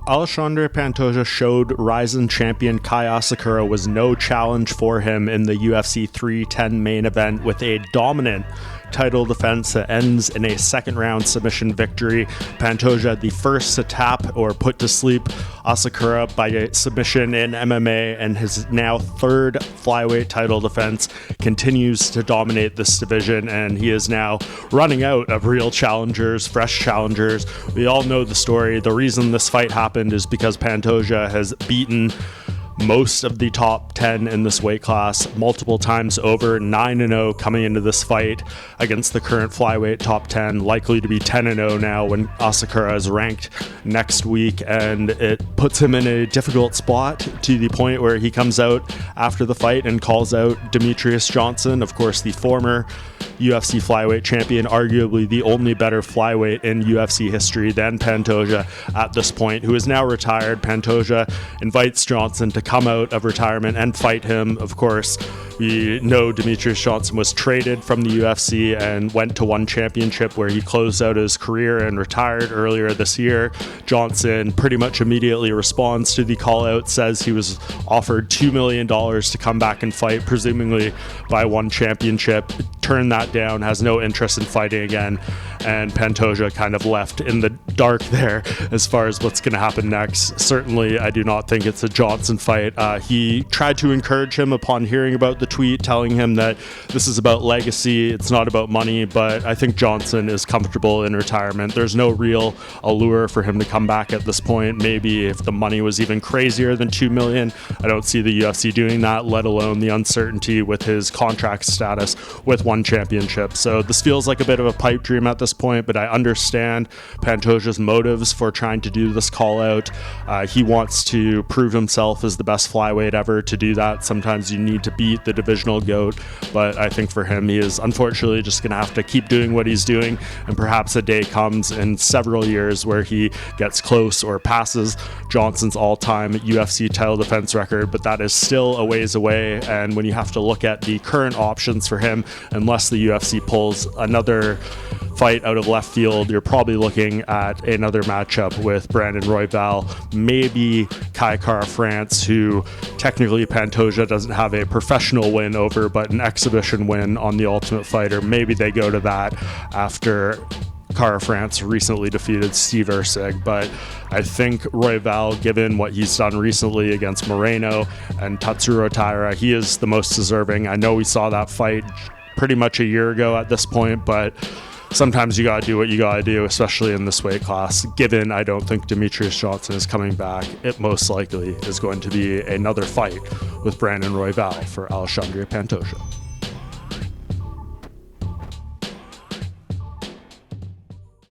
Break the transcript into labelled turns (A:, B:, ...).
A: Alexandre Pantoja showed Ryzen champion Kai Asakura was no challenge for him in the UFC 310 main event with a dominant title defense that ends in a second round submission victory. Pantoja, the first to tap or put to sleep Asakura by a submission in MMA, and his now third flyweight title defense, continues to dominate this division, and he is now running out of real challengers, fresh challengers. We all know the story. The reason this fight happened is because Pantoja has beaten most of the top 10 in this weight class multiple times over, 9-0 coming into this fight against the current flyweight top 10, likely to be 10-0 now when Asakura is ranked next week, and it puts him in a difficult spot to the point where he comes out after the fight and calls out Demetrius Johnson, of course the former UFC flyweight champion, arguably the only better flyweight in UFC history than Pantoja at this point, who is now retired. Pantoja invites Johnson to come out of retirement and fight him. Of course, we know Demetrius Johnson was traded from the UFC and went to one championship where he closed out his career and retired earlier this year. Johnson pretty much immediately responds to the call out, says he was offered $2 million to come back and fight, presumably by one championship, turned that down, has no interest in fighting again, and Pantoja kind of left in the dark there as far as what's going to happen next. Certainly, I do not think it's a Johnson fight. He tried to encourage him upon hearing about the tweet, telling him that this is about legacy, it's not about money, but I think Johnson is comfortable in retirement. There's no real allure for him to come back at this point. Maybe if the money was even crazier than $2 million, I don't see the UFC doing that, let alone the uncertainty with his contract status with one championship. So this feels like a bit of a pipe dream at this point, but I understand Pantoja's motives for trying to do this call out. He wants to prove himself as the best flyweight ever. To do that, sometimes you need to beat the divisional GOAT, but I think for him, he is unfortunately just going to have to keep doing what he's doing, and perhaps a day comes in several years where he gets close or passes Johnson's all-time UFC title defense record, but that is still a ways away. And when you have to look at the current options for him, unless the UFC pulls another fight out of left field, you're probably looking at another matchup with Brandon Royval, maybe Kai Kara France, who technically Pantoja doesn't have a professional win over, but an exhibition win on The Ultimate Fighter. Maybe they go to that after Kara France recently defeated Steve Erceg, but I think Royval, given what he's done recently against Moreno and Tatsuro Taira, he is the most deserving. I know we saw that fight pretty much a year ago at this point, but sometimes you gotta do what you gotta do, especially in this weight class. Given I don't think Demetrius Johnson is coming back, it most likely is going to be another fight with Brandon Royval for Alexandre Pantoja.